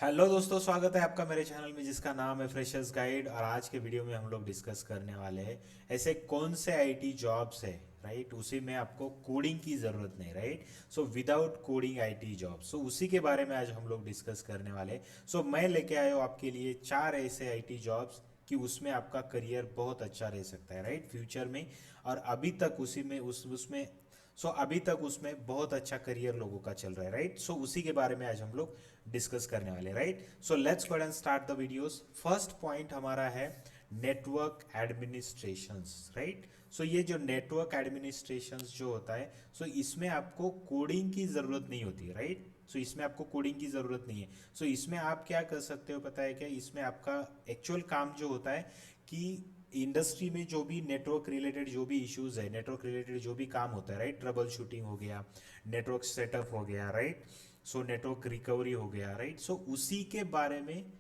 Hello दोस्तों, स्वागत है आपका मेरे चैनल में जिसका नाम है फ्रेशर्स गाइड। और आज के वीडियो में हम लोग डिस्कस करने वाले हैं ऐसे कौन से आईटी जॉब्स है, राइट, उसी में आपको कोडिंग की ज़रूरत नहीं, right. So without coding IT jobs, so उसी के बारे में आज हम लोग डिस्कस करने वाले हैं। सो मैं लेके आया हूँ आपके लिए चार ऐसे आईटी जॉब्स कि उसमें आपका करियर बहुत अच्छा रह सकता है, राइट, फ्यूचर में। और अभी तक उसी में उसमें अभी तक उसमें बहुत अच्छा करियर लोगों का चल रहा है, राइट। सो उसी के बारे में आज हम लोग डिस्कस करने वाले, right. So let's go and start the videos. First point हमारा है नेटवर्क एडमिनिस्ट्रेशंस, राइट। सो ये जो नेटवर्क एडमिनिस्ट्रेशंस जो होता है, सो इसमें आपको कोडिंग की ज़रूरत नहीं होती, राइट। सो इसमें आपको कोडिंग की ज़रूरत नहीं है। सो इसमें आप क्या कर सकते हो पता है क्या? इसमें आपका एक्चुअल काम जो होता है कि इंडस्ट्री में जो भी नेटवर्क रिलेटेड जो भी इश्यूज है, नेटवर्क रिलेटेड जो भी काम होता है, राइट, ट्रबल शूटिंग हो गया, नेटवर्क सेटअप हो गया, राइट, सो नेटवर्क रिकवरी हो गया, राइट। सो उसी के बारे में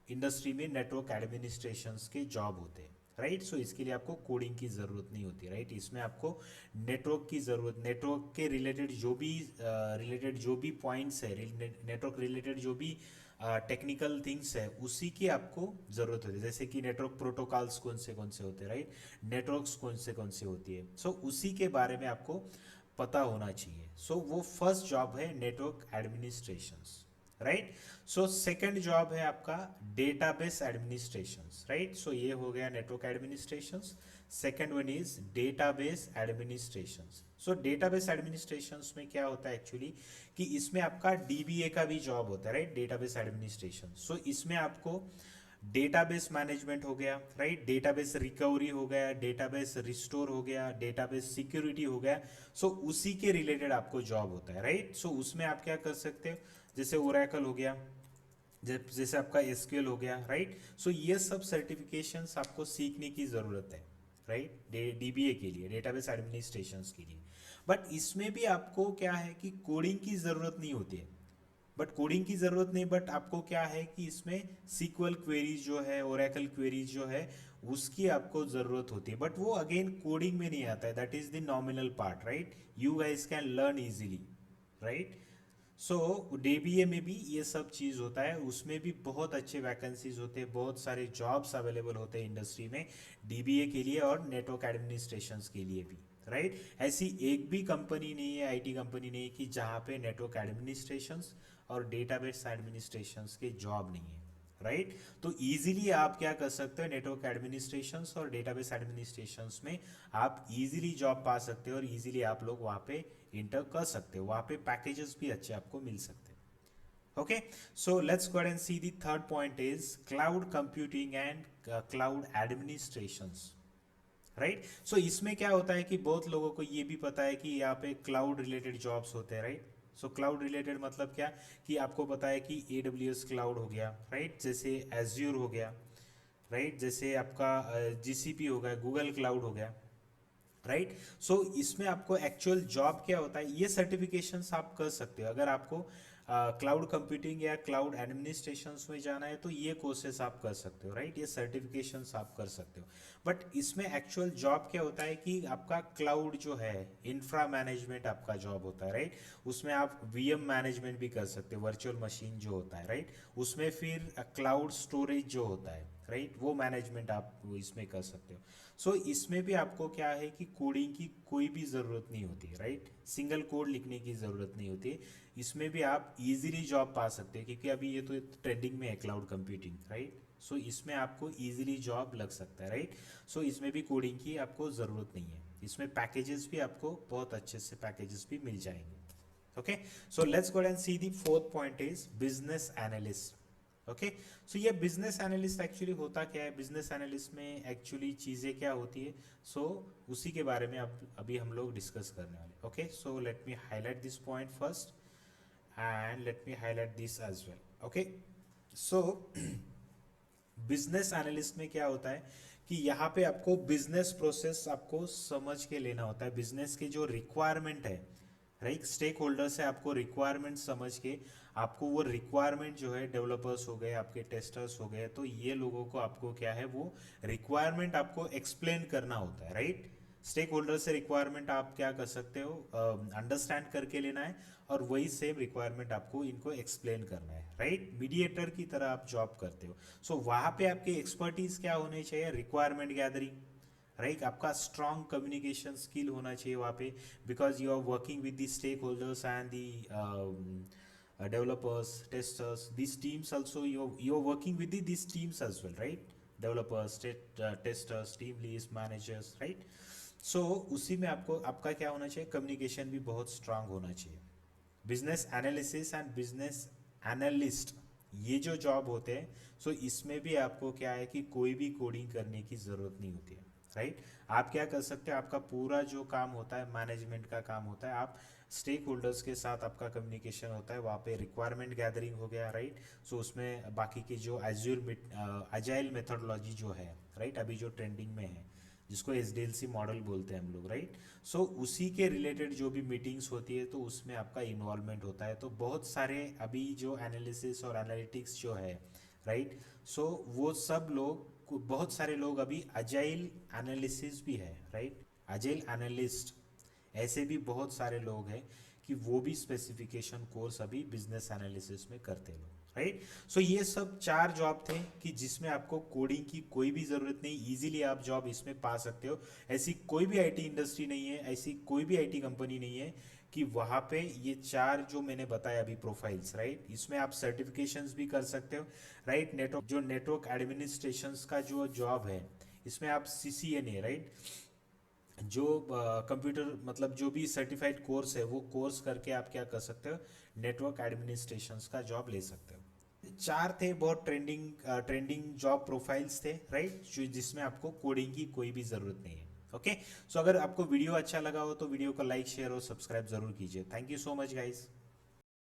इंडस्ट्री में नेटवर्क एडमिनिस्ट्रेशंस के जॉब होते हैं, राइट। सो इसके लिए आपको कोडिंग की ज़रूरत नहीं होती, राइट। इसमें आपको नेटवर्क की ज़रूरत, नेटवर्क के रिलेटेड जो भी पॉइंट्स है, नेटवर्क रिलेटेड जो भी टेक्निकल थिंग्स है, उसी की आपको ज़रूरत होती है। जैसे कि नेटवर्क प्रोटोकॉल्स कौन से होते हैं, राइट, नेटवर्क्स कौन से होती है, सो उसी के बारे में आपको पता होना चाहिए। सो वो फर्स्ट जॉब है network administrations, right. So second job है आपका डेटाबेस एडमिनिस्ट्रेशंस, राइट। सो ये हो गया network administrations. Second one is database administrations. So database administrations में क्या होता है एक्चुअली कि इसमें आपका डीबीए का भी जॉब होता है, राइट, डेटाबेस एडमिनिस्ट्रेशन। सो इसमें आपको डेटाबेस मैनेजमेंट हो गया, राइट, डेटाबेस रिकवरी हो गया, डेटाबेस रिस्टोर हो गया, डेटाबेस सिक्योरिटी हो गया। सो उसी के रिलेटेड आपको जॉब होता है, राइट। सो उसमें आप क्या कर सकते हो, जैसे ओरेकल हो गया, जैसे आपका एसक्यूएल हो गया, राइट। सो ये सब सर्टिफिकेशंस आपको सीखने की ज़रूरत है, राइट, डीबीए के लिए, डेटाबेस एडमिनिस्ट्रेशंस के लिए। बट इसमें भी आपको क्या है कि कोडिंग की ज़रूरत नहीं होती है। बट कोडिंग की ज़रूरत नहीं, बट आपको क्या है कि इसमें सीक्वल क्वेरीज जो है, ओरेकल क्वेरीज जो है, उसकी आपको ज़रूरत होती है। बट वो अगेन कोडिंग में नहीं आता है, that is the nominal part, right. You guys can learn easily, right. So dBA में भी ये सब चीज़ होता है, उसमें भी बहुत अच्छे वैकेंसीज होते हैं, बहुत सारे जॉब्स अवेलेबल होते हैं इंडस्ट्री में डीबीए के लिए और नेटवर्क एडमिनिस्ट्रेशंस के लिए भी, राइट। ऐसी एक भी कंपनी नहीं है, आईटी कंपनी नहीं है कि जहाँ पे नेटवर्क एडमिनिस्ट्रेशंस और डेटाबेस एडमिनिस्ट्रेशंस के जॉब नहीं है, राइट। तो इजीली आप क्या कर सकते हो, नेटवर्क एडमिनिस्ट्रेशंस और डेटाबेस एडमिनिस्ट्रेशंस में आप इजीली जॉब पा सकते हो और इजीली आप लोग वहाँ पे इंटर कर सकते हो, वहाँ पे पैकेजेस भी अच्छे आपको मिल सकते हैं। Okay, so let's go and see the third point is cloud computing and cloud administrations, right. So इसमें क्या होता है कि बहुत लोगों को ये भी पता है कि यहाँ पे क्लाउड रिलेटेड जॉब्स होते हैं, राइट। सो क्लाउड रिलेटेड मतलब क्या कि आपको पता है कि AWS क्लाउड हो गया, राइट, जैसे एज्यूर हो गया, राइट, जैसे आपका GCP हो गया, गूगल क्लाउड हो गया, राइट। सो इसमें आपको एक्चुअल जॉब क्या होता है, ये सर्टिफिकेशंस आप कर सकते हो। अगर आपको क्लाउड कंप्यूटिंग या क्लाउड एडमिनिस्ट्रेशंस में जाना है तो ये कोर्सेस आप कर सकते हो, राइट, ये सर्टिफिकेशंस आप कर सकते हो। बट इसमें एक्चुअल जॉब क्या होता है कि आपका क्लाउड जो है, इंफ्रा मैनेजमेंट आपका जॉब होता है, राइट। उसमें आप VM मैनेजमेंट भी कर सकते हो, वर्चुअल मशीन जो होता है, राइट। उसमें फिर क्लाउड स्टोरेज जो होता है, राइट, वो मैनेजमेंट आप इसमें कर सकते हो। सो इसमें भी आपको क्या है कि कोडिंग की कोई भी ज़रूरत नहीं होती, राइट, सिंगल कोड लिखने की ज़रूरत नहीं होती। इसमें भी आप इजीली जॉब पा सकते हैं क्योंकि अभी ये तो ट्रेंडिंग में है क्लाउड कंप्यूटिंग, राइट। सो इसमें आपको इजीली जॉब लग सकता है, राइट। सो इसमें भी कोडिंग की आपको ज़रूरत नहीं है। इसमें पैकेजेस भी आपको बहुत अच्छे से पैकेजेस भी मिल जाएंगे। Okay, so let's go and see the fourth point is business analyst. Okay, so ये बिजनेस एनालिस्ट एक्चुअली होता क्या है, बिजनेस एनालिस्ट में एक्चुअली चीज़ें क्या होती है, सो उसी के बारे में अब अभी हम लोग डिस्कस करने वाले। Okay, so let me highlight this point first and let me highlight this as well. Okay, so business analyst में क्या होता है कि यहाँ पे आपको बिजनेस प्रोसेस आपको समझ के लेना होता है, बिजनेस की जो रिक्वायरमेंट है, राइट, स्टेक होल्डर से आपको रिक्वायरमेंट समझ के आपको वो रिक्वायरमेंट जो है, डेवलपर्स हो गए, आपके टेस्टर्स हो गए, तो ये लोगों को आपको क्या है वो रिक्वायरमेंट आपको एक्सप्लेन करना होता है, राइट। स्टेक होल्डर से रिक्वायरमेंट आप क्या कर सकते हो, अंडरस्टैंड करके लेना है और वही सेम रिक्वायरमेंट आपको इनको एक्सप्लेन करना है, राइट। मीडिएटर की तरह आप जॉब करते हो। सो वहाँ पे आपकी एक्सपर्टीज क्या होनी चाहिए, रिक्वायरमेंट गैदरिंग, राइट। आपका स्ट्रॉन्ग कम्युनिकेशन स्किल होना चाहिए वहाँ पे, because you are working with the stakeholders and the developers, testers, these teams also, you're working with these teams as well, right? Developers, testers, team leads, managers, right? So उसी में आपको आपका क्या होना चाहिए, कम्युनिकेशन भी बहुत strong होना चाहिए। Business analysis and business analyst, ये जो जॉब होते हैं, सो इसमें भी आपको क्या है कि कोई भी कोडिंग करने की ज़रूरत नहीं होती है, राइट। आप क्या कर सकते हो, आपका पूरा जो काम होता है मैनेजमेंट का काम होता है, आप स्टेक होल्डर्स के साथ आपका कम्युनिकेशन होता है, वहाँ पे रिक्वायरमेंट गैदरिंग हो गया, राइट। सो उसमें बाकी की जो अजाइल मेथोडोलॉजी जो है, राइट, अभी जो ट्रेंडिंग में है, जिसको SDLC मॉडल बोलते हैं हम लोग, राइट। सो उसी के रिलेटेड जो भी मीटिंग्स होती है तो उसमें आपका इन्वॉल्वमेंट होता है। तो बहुत सारे अभी जो एनालिसिस और एनालिटिक्स जो है, राइट, सो वो सब लोग, बहुत सारे लोग अभी अजाइल एनालिसिस भी है, राइट, अजाइल एनालिस्ट, ऐसे भी बहुत सारे लोग हैं कि वो भी स्पेसिफिकेशन कोर्स अभी बिजनेस एनालिसिस में करते हैं लोग, राइट। सो ये सब 4 जॉब थे कि जिसमें आपको कोडिंग की कोई भी ज़रूरत नहीं, इजीली आप जॉब इसमें पा सकते हो। ऐसी कोई भी आईटी इंडस्ट्री नहीं है, ऐसी कोई भी आईटी कंपनी नहीं है कि वहाँ पे ये 4 जो मैंने बताया अभी प्रोफाइल्स, राइट, इसमें आप सर्टिफिकेशंस भी कर सकते हो, राइट। नेटवर्क एडमिनिस्ट्रेशन का जो जॉब है, इसमें आप CCNA, राइट, जो कंप्यूटर मतलब जो भी सर्टिफाइड कोर्स है वो कोर्स करके आप क्या कर सकते हो, नेटवर्क एडमिनिस्ट्रेशंस का जॉब ले सकते हो। 4 थे बहुत ट्रेंडिंग जॉब प्रोफाइल्स थे, राइट, जिसमें आपको कोडिंग की कोई भी ज़रूरत नहीं है। ओके, सो अगर आपको वीडियो अच्छा लगा हो तो वीडियो को लाइक शेयर और सब्सक्राइब जरूर कीजिए। Thank you so much guys.